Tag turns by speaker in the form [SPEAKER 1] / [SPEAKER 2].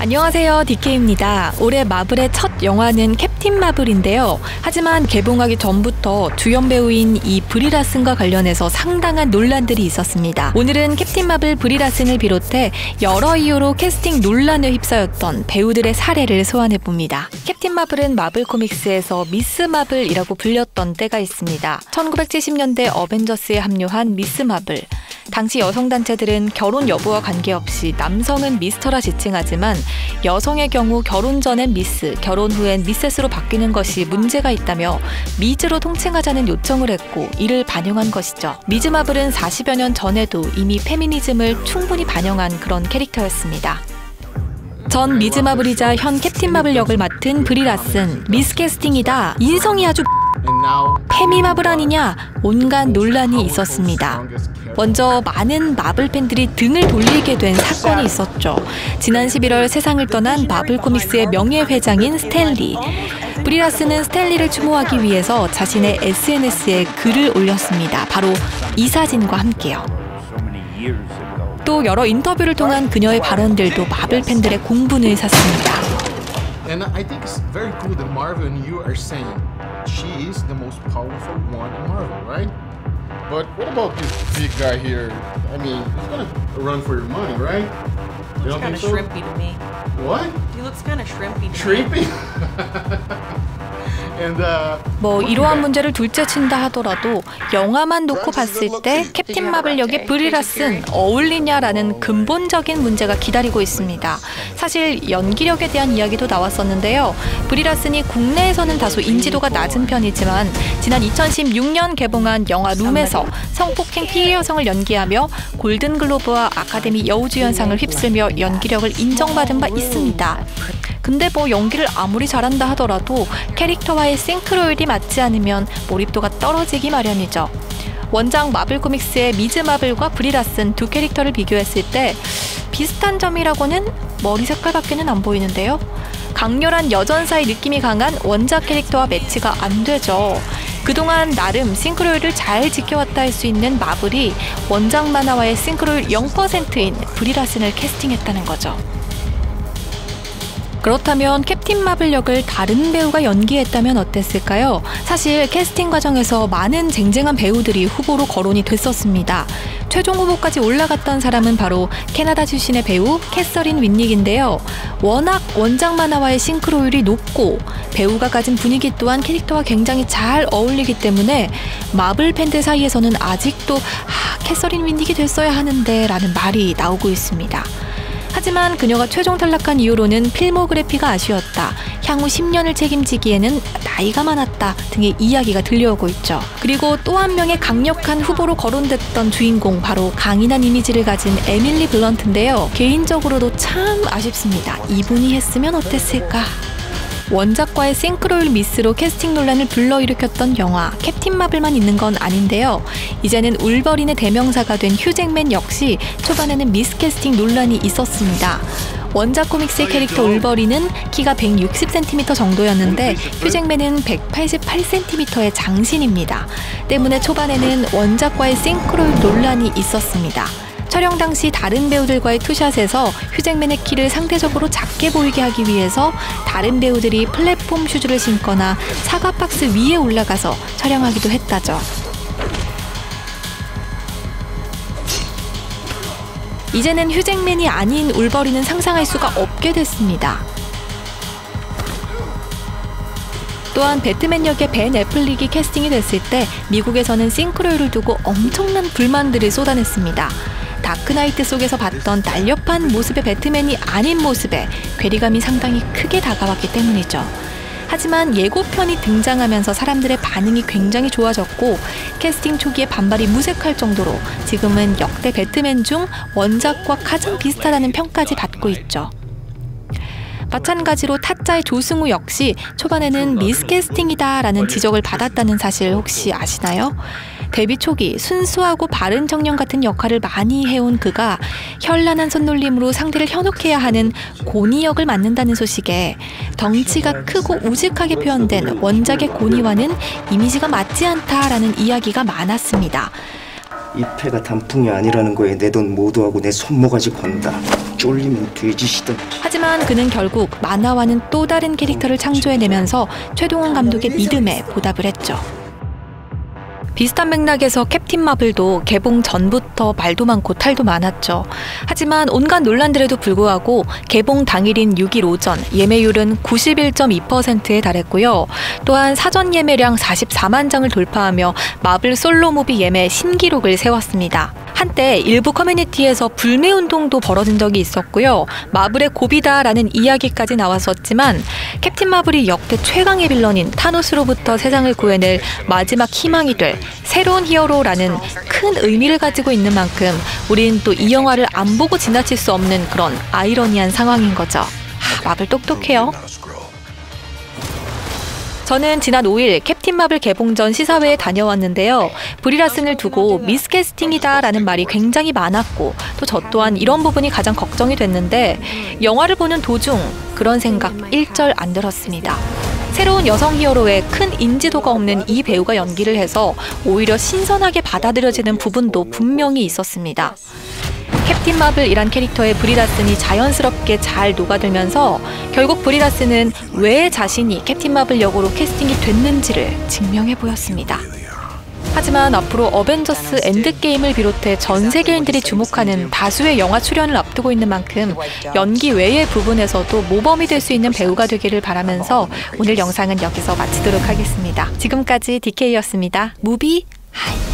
[SPEAKER 1] 안녕하세요, DK입니다. 올해 마블의 첫 영화는 캡틴 마블인데요. 하지만 개봉하기 전부터 주연 배우인 이 브리 라슨과 관련해서 상당한 논란들이 있었습니다. 오늘은 캡틴 마블 브리 라슨을 비롯해 여러 이유로 캐스팅 논란에 휩싸였던 배우들의 사례를 소환해봅니다. 캡틴 마블은 마블 코믹스에서 미스 마블이라고 불렸던 때가 있습니다. 1970년대 어벤져스에 합류한 미스 마블. 당시 여성단체들은 결혼 여부와 관계없이 남성은 미스터라 지칭하지만 여성의 경우 결혼 전엔 미스, 결혼 후엔 미세스로 바뀌는 것이 문제가 있다며 미즈로 통칭하자는 요청을 했고 이를 반영한 것이죠. 미즈 마블은 40여 년 전에도 이미 페미니즘을 충분히 반영한 그런 캐릭터였습니다. 전 미즈 마블이자 현 캡틴 마블 역을 맡은 브리 라슨, 미스캐스팅이다. 인성이 아주 페미 마블 아니냐? 온갖 논란이 있었습니다. 먼저 많은 마블 팬들이 등을 돌리게 된 사건이 있었죠. 지난 11월 세상을 떠난 마블 코믹스의 명예회장인 스탠 리. 브리 라슨은 스탠 리를 추모하기 위해서 자신의 SNS에 글을 올렸습니다. 바로 이 사진과 함께요. 또 여러 인터뷰를 통한 그녀의 발언들도 마블 팬들의 공분을 샀습니다.
[SPEAKER 2] And I think it's very cool that Marvel and you are saying she is the most powerful one in Marvel, right? But what about this big guy here? I mean, he's gonna run for your money, right? You don't think so?
[SPEAKER 3] Looks kind of shrimpy to me.
[SPEAKER 2] What?
[SPEAKER 3] He looks kind of shrimpy to
[SPEAKER 2] Shrimpy?
[SPEAKER 1] 이러한 문제를 둘째친다 하더라도 영화만 놓고 봤을 때 캡틴 마블 역의 브리 라슨 어울리냐라는 근본적인 문제가 기다리고 있습니다. 사실 연기력에 대한 이야기도 나왔었는데요. 브리 라슨이 국내에서는 다소 인지도가 낮은 편이지만 지난 2016년 개봉한 영화 룸에서 성폭행 피해 여성을 연기하며 골든글로브와 아카데미 여우주연상을 휩쓸며 연기력을 인정받은 바 있습니다. 근데 연기를 아무리 잘한다 하더라도 캐릭터와의 싱크로율이 맞지 않으면 몰입도가 떨어지기 마련이죠. 원작 마블 코믹스의 미즈 마블과 브리 라슨 두 캐릭터를 비교했을 때 비슷한 점이라고는 머리 색깔밖에는 안 보이는데요. 강렬한 여전사의 느낌이 강한 원작 캐릭터와 매치가 안 되죠. 그동안 나름 싱크로율을 잘 지켜왔다 할 수 있는 마블이 원작 만화와의 싱크로율 0%인 브리 라슨을 캐스팅했다는 거죠. 그렇다면 캡틴 마블 역을 다른 배우가 연기했다면 어땠을까요? 사실 캐스팅 과정에서 많은 쟁쟁한 배우들이 후보로 거론이 됐었습니다. 최종 후보까지 올라갔던 사람은 바로 캐나다 출신의 배우 캐서린 윈닉인데요. 워낙 원작 만화와의 싱크로율이 높고 배우가 가진 분위기 또한 캐릭터와 굉장히 잘 어울리기 때문에 마블 팬들 사이에서는 아직도 캐서린 윈닉이 됐어야 하는데 라는 말이 나오고 있습니다. 하지만 그녀가 최종 탈락한 이유로는 필모그래피가 아쉬웠다, 향후 10년을 책임지기에는 나이가 많았다 등의 이야기가 들려오고 있죠. 그리고 또 한 명의 강력한 후보로 거론됐던 주인공 바로 강인한 이미지를 가진 에밀리 블런트인데요. 개인적으로도 참 아쉽습니다. 이분이 했으면 어땠을까? 원작과의 싱크로율 미스로 캐스팅 논란을 불러일으켰던 영화 캡틴 마블만 있는 건 아닌데요. 이제는 울버린의 대명사가 된 휴잭맨 역시 초반에는 미스캐스팅 논란이 있었습니다. 원작 코믹스의 캐릭터 울버린은 키가 160cm 정도였는데 휴잭맨은 188cm의 장신입니다. 때문에 초반에는 원작과의 싱크로율 논란이 있었습니다. 촬영 당시 다른 배우들과의 투샷에서 휴잭맨의 키를 상대적으로 작게 보이게 하기 위해서 다른 배우들이 플랫폼 슈즈를 신거나 사과 박스 위에 올라가서 촬영하기도 했다죠. 이제는 휴잭맨이 아닌 울버린은 상상할 수가 없게 됐습니다. 또한 배트맨 역의 벤 애플릭이 캐스팅이 됐을 때 미국에서는 싱크로율을 두고 엄청난 불만들을 쏟아냈습니다. 다크나이트 속에서 봤던 날렵한 모습의 배트맨이 아닌 모습에 괴리감이 상당히 크게 다가왔기 때문이죠. 하지만 예고편이 등장하면서 사람들의 반응이 굉장히 좋아졌고 캐스팅 초기에 반발이 무색할 정도로 지금은 역대 배트맨 중 원작과 가장 비슷하다는 평까지 받고 있죠. 마찬가지로 타짜의 조승우 역시 초반에는 미스캐스팅이다 라는 지적을 받았다는 사실 혹시 아시나요? 데뷔 초기 순수하고 바른 청년 같은 역할을 많이 해온 그가 현란한 손놀림으로 상대를 현혹해야 하는 고니 역을 맡는다는 소식에 덩치가 크고 우직하게 표현된 원작의 고니와는 이미지가 맞지 않다라는 이야기가 많았습니다.
[SPEAKER 4] 이 패가 단풍이 아니라는 거에 내 돈 모두하고 내 손모가지 건다. 쫄리면 돼지시던지.
[SPEAKER 1] 하지만 그는 결국 만화와는 또 다른 캐릭터를 창조해내면서 최동원 감독의 믿음에 보답을 했죠. 비슷한 맥락에서 캡틴 마블도 개봉 전부터 말도 많고 탈도 많았죠. 하지만 온갖 논란들에도 불구하고 개봉 당일인 6일 오전 예매율은 91.2%에 달했고요. 또한 사전 예매량 44만 장을 돌파하며 마블 솔로 무비 예매 신기록을 세웠습니다. 한때 일부 커뮤니티에서 불매운동도 벌어진 적이 있었고요. 마블의 고비다라는 이야기까지 나왔었지만 캡틴 마블이 역대 최강의 빌런인 타노스로부터 세상을 구해낼 마지막 희망이 될 새로운 히어로라는 큰 의미를 가지고 있는 만큼 우린 또 이 영화를 안 보고 지나칠 수 없는 그런 아이러니한 상황인 거죠. 마블 똑똑해요. 저는 지난 5일 캡틴 마블 개봉 전 시사회에 다녀왔는데요. 브리라슨을 두고 미스캐스팅이다라는 말이 굉장히 많았고 또 저 또한 이런 부분이 가장 걱정이 됐는데 영화를 보는 도중 그런 생각 일절 안 들었습니다. 새로운 여성 히어로에 큰 인지도가 없는 이 배우가 연기를 해서 오히려 신선하게 받아들여지는 부분도 분명히 있었습니다. 캡틴 마블이란 캐릭터의 브리라슨이 자연스럽게 잘 녹아들면서 결국 브리라슨은 왜 자신이 캡틴 마블 역으로 캐스팅이 됐는지를 증명해 보였습니다. 하지만 앞으로 어벤져스 엔드게임을 비롯해 전 세계인들이 주목하는 다수의 영화 출연을 앞두고 있는 만큼 연기 외의 부분에서도 모범이 될 수 있는 배우가 되기를 바라면서 오늘 영상은 여기서 마치도록 하겠습니다. 지금까지 DK였습니다. 무비 하이.